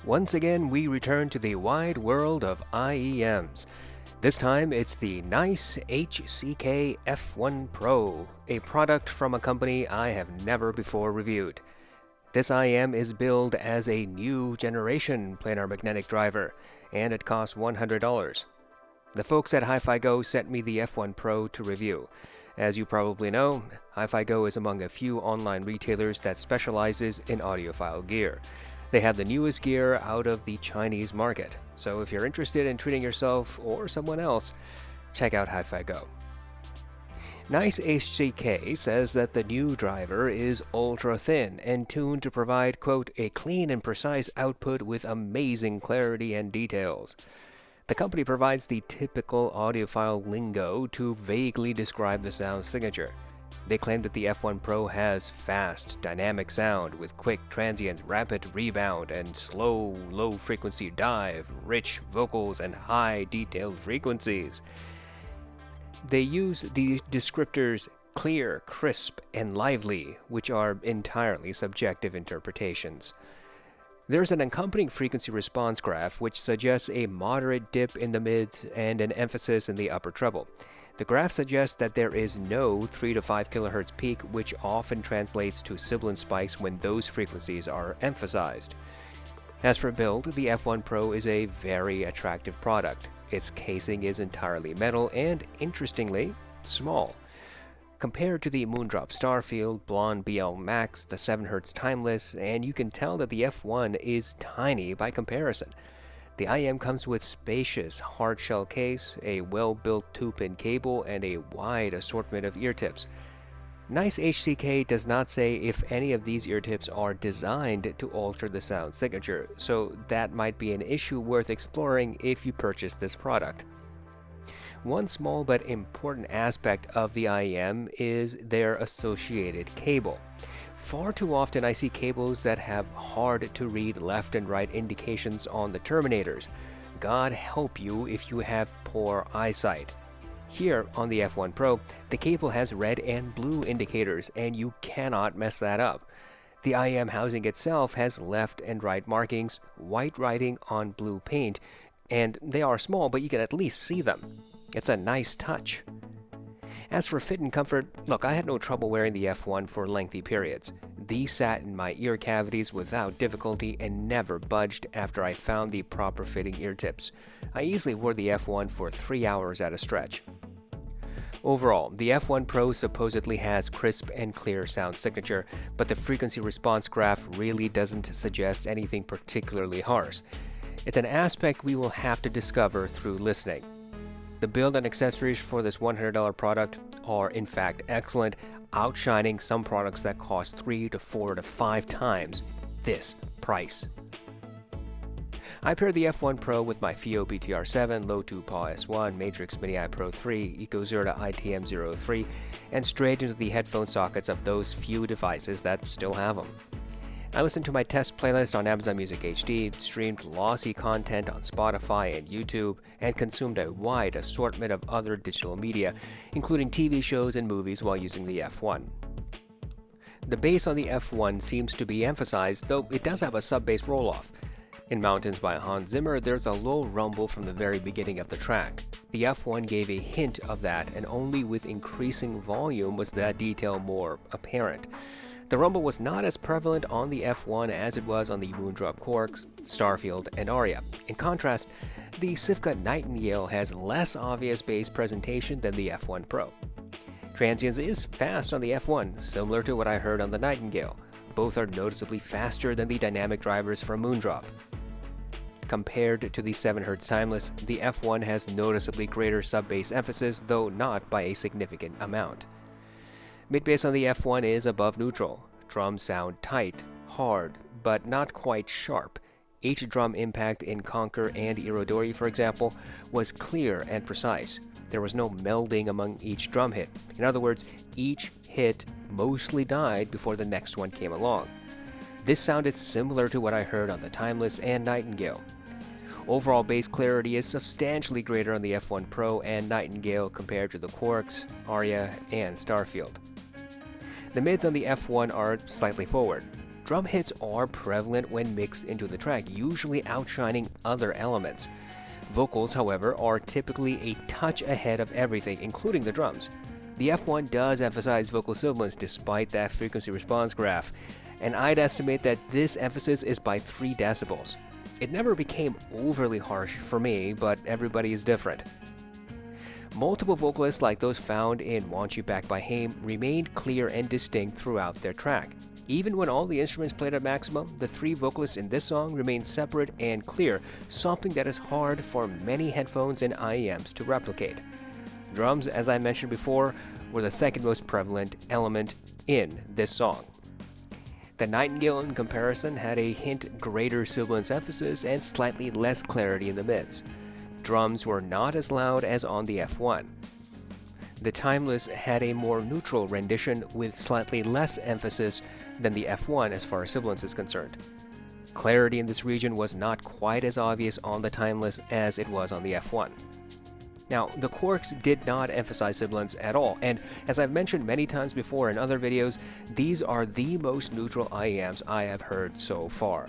Once again, we return to the wide world of IEMs. This time, it's the NiceHCK F1 PRO, a product from a company I have never before reviewed. This IEM is billed as a new generation planar magnetic driver, and it costs $100. The folks at Hi-Fi Go sent me the F1 Pro to review. As you probably know, Hi-Fi Go is among a few online retailers that specializes in audiophile gear. They have the newest gear out of the Chinese market, so if you're interested in treating yourself or someone else, check out Hi-Fi Go. NiceHCK says that the new driver is ultra thin and tuned to provide, quote, a clean and precise output with amazing clarity and details. The company provides the typical audiophile lingo to vaguely describe the sound signature. They claim that the F1 Pro has fast, dynamic sound with quick, transient, rapid rebound, and slow, low-frequency dive, rich vocals, and high, detailed frequencies. They use the descriptors clear, crisp, and lively, which are entirely subjective interpretations. There's an accompanying frequency response graph which suggests a moderate dip in the mids and an emphasis in the upper treble. The graph suggests that there is no 3 to 5 kHz peak, which often translates to sibilant spikes when those frequencies are emphasized. As for build, the F1 Pro is a very attractive product. Its casing is entirely metal and, interestingly, small. Compared to the Moondrop Starfield, Blonde BL Max, the 7Hz Timeless, and you can tell that the F1 is tiny by comparison. The IEM comes with spacious hard-shell case, a well-built 2-pin cable, and a wide assortment of ear tips. NiceHCK does not say if any of these ear tips are designed to alter the sound signature, so that might be an issue worth exploring if you purchase this product. One small but important aspect of the IEM is their associated cable. Far too often I see cables that have hard-to-read left and right indications on the terminators. God help you if you have poor eyesight. Here on the F1 Pro, the cable has red and blue indicators, and you cannot mess that up. The IEM housing itself has left and right markings, white writing on blue paint, and they are small, but you can at least see them. It's a nice touch. As for fit and comfort, look, I had no trouble wearing the F1 for lengthy periods. These sat in my ear cavities without difficulty and never budged after I found the proper fitting ear tips. I easily wore the F1 for 3 hours at a stretch. Overall, the F1 Pro supposedly has crisp and clear sound signature, but the frequency response graph really doesn't suggest anything particularly harsh. It's an aspect we will have to discover through listening. The build and accessories for this $100 product are in fact excellent, outshining some products that cost 3 to 4 to 5 times this price. I paired the F1 Pro with my FIO BTR7, Low 2 PAW S1, Matrix Mini I Pro 3, EcoZerta ITM03, and straight into the headphone sockets of those few devices that still have them. I listened to my test playlist on Amazon Music HD, streamed lossy content on Spotify and YouTube, and consumed a wide assortment of other digital media, including TV shows and movies while using the F1. The bass on the F1 seems to be emphasized, though it does have a sub-bass roll-off. In Mountains by Hans Zimmer, there's a low rumble from the very beginning of the track. The F1 gave a hint of that, and only with increasing volume was that detail more apparent. The rumble was not as prevalent on the F1 as it was on the Moondrop Quarks, Starfield, and Aria. In contrast, the NiceHCK Nightingale has less obvious bass presentation than the F1 Pro. Transients is fast on the F1, similar to what I heard on the Nightingale. Both are noticeably faster than the dynamic drivers from Moondrop. Compared to the 7Hz Timeless, the F1 has noticeably greater sub-bass emphasis, though not by a significant amount. Mid-bass on the F1 is above neutral. Drums sound tight, hard, but not quite sharp. Each drum impact in Conquer and Irodori, for example, was clear and precise. There was no melding among each drum hit. In other words, each hit mostly died before the next one came along. This sounded similar to what I heard on the Timeless and Nightingale. Overall bass clarity is substantially greater on the F1 Pro and Nightingale compared to the Quarks, Aria, and Starfield. The mids on the F1 are slightly forward. Drum hits are prevalent when mixed into the track, usually outshining other elements. Vocals, however, are typically a touch ahead of everything, including the drums. The F1 does emphasize vocal sibilance despite that frequency response graph, and I'd estimate that this emphasis is by 3 decibels. It never became overly harsh for me, but everybody is different. Multiple vocalists like those found in Want You Back by Haim remained clear and distinct throughout their track. Even when all the instruments played at maximum, the 3 vocalists in this song remained separate and clear, something that is hard for many headphones and IEMs to replicate. Drums, as I mentioned before, were the second most prevalent element in this song. The Nightingale, in comparison, had a hint greater sibilance emphasis and slightly less clarity in the mids. Drums were not as loud as on the F1. The Timeless had a more neutral rendition with slightly less emphasis than the F1 as far as sibilance is concerned. Clarity in this region was not quite as obvious on the Timeless as it was on the F1. Now, the Quarks did not emphasize sibilance at all, and as I've mentioned many times before in other videos, these are the most neutral IEMs I have heard so far.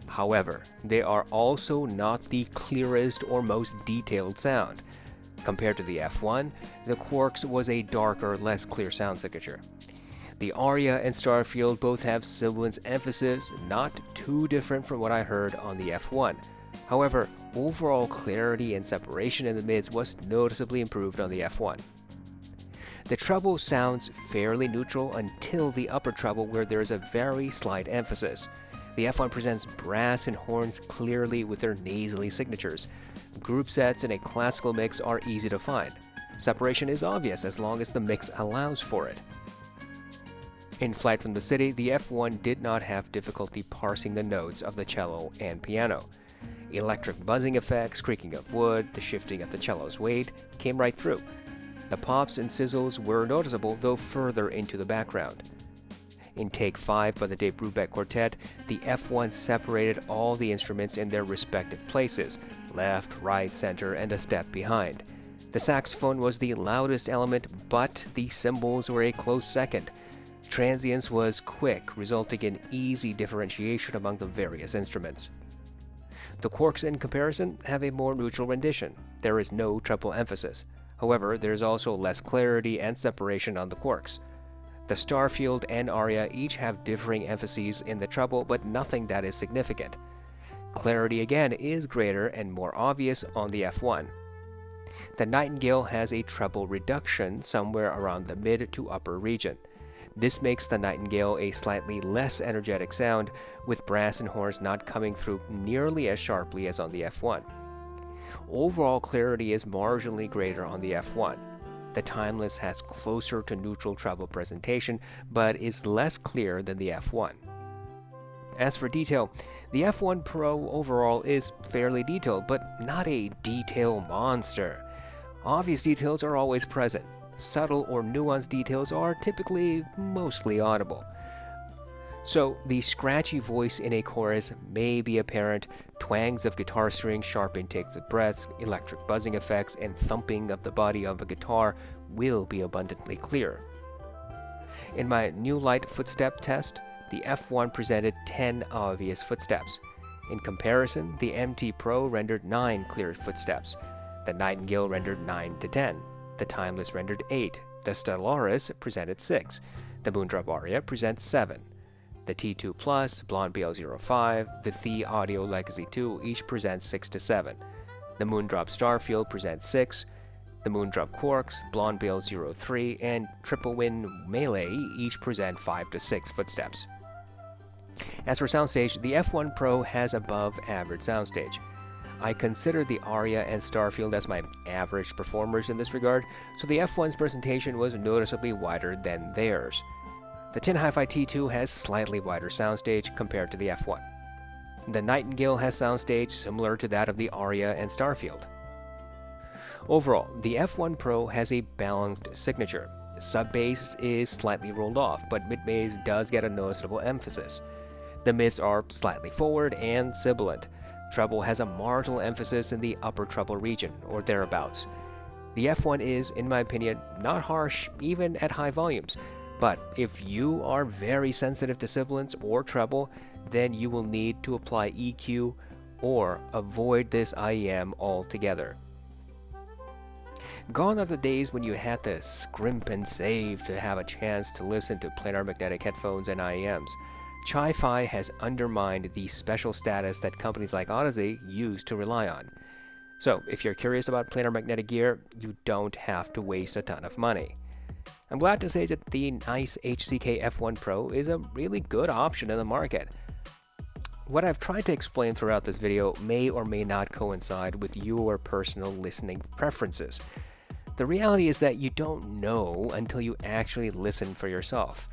However, they are also not the clearest or most detailed sound. Compared to the F1, the Quarks was a darker, less clear sound signature. The Aria and Starfield both have sibilance emphasis, not too different from what I heard on the F1. However, overall clarity and separation in the mids was noticeably improved on the F1. The treble sounds fairly neutral until the upper treble, where there is a very slight emphasis. The F1 presents brass and horns clearly with their nasally signatures. Group sets in a classical mix are easy to find. Separation is obvious as long as the mix allows for it. In Flight from the City, the F1 did not have difficulty parsing the notes of the cello and piano. Electric buzzing effects, creaking of wood, the shifting of the cello's weight came right through. The pops and sizzles were noticeable, though further into the background. In Take 5 by the Dave Brubeck Quartet, the F1 separated all the instruments in their respective places, left, right, center, and a step behind. The saxophone was the loudest element, but the cymbals were a close second. Transience was quick, resulting in easy differentiation among the various instruments. The Quarks, in comparison, have a more neutral rendition. There is no treble emphasis. However, there is also less clarity and separation on the Quarks. The Starfield and Aria each have differing emphases in the treble, but nothing that is significant. Clarity again is greater and more obvious on the F1. The Nightingale has a treble reduction somewhere around the mid to upper region. This makes the Nightingale a slightly less energetic sound, with brass and horns not coming through nearly as sharply as on the F1. Overall clarity is marginally greater on the F1. The Timeless has closer to neutral treble presentation, but is less clear than the F1. As for detail, the F1 Pro overall is fairly detailed, but not a detail monster. Obvious details are always present. Subtle or nuanced details are typically mostly audible. So, the scratchy voice in a chorus may be apparent, twangs of guitar strings, sharp intakes of breaths, electric buzzing effects, and thumping of the body of a guitar will be abundantly clear. In my new light footstep test, the F1 presented 10 obvious footsteps. In comparison, the MT Pro rendered 9 clear footsteps. The Nightingale rendered 9 to 10. The Timeless rendered 8. The Stellaris presented 6. The Moondrop Aria presents 7. The T2 Plus, Blonde BL05, the The Audio Legacy 2 each present 6 to 7. The Moondrop Starfield presents 6. The Moondrop Quarks, Blonde BL03, and Triple Win Melee each present 5 to 6 footsteps. As for soundstage, the F1 Pro has above average soundstage. I consider the Aria and Starfield as my average performers in this regard, so the F1's presentation was noticeably wider than theirs. The Tin Hi-Fi T2 has slightly wider soundstage compared to the F1. The Nightingale has soundstage similar to that of the Aria and Starfield. Overall, the F1 Pro has a balanced signature. Sub-bass is slightly rolled off, but mid-bass does get a noticeable emphasis. The mids are slightly forward and sibilant. Treble has a marginal emphasis in the upper treble region, or thereabouts. The F1 is, in my opinion, not harsh even at high volumes, but if you are very sensitive to sibilants or treble, then you will need to apply EQ or avoid this IEM altogether. Gone are the days when you had to scrimp and save to have a chance to listen to planar magnetic headphones and IEMs. Hi-Fi has undermined the special status that companies like Audeze used to rely on. So, if you're curious about planar magnetic gear, you don't have to waste a ton of money. I'm glad to say that the NiceHCK F1 PRO is a really good option in the market. What I've tried to explain throughout this video may or may not coincide with your personal listening preferences. The reality is that you don't know until you actually listen for yourself.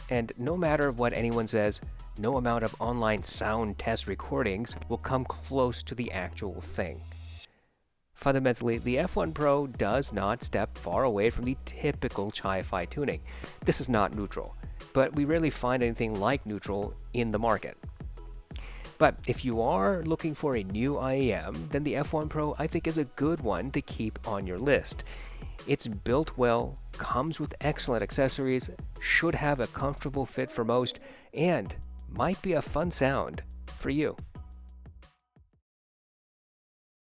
And no matter what anyone says, no amount of online sound test recordings will come close to the actual thing. Fundamentally, the F1 PRO does not step far away from the typical Hi-Fi tuning. This is not neutral, but we rarely find anything like neutral in the market. But if you are looking for a new IEM, then the F1 PRO I think is a good one to keep on your list. It's built well, comes with excellent accessories, should have a comfortable fit for most, and might be a fun sound for you.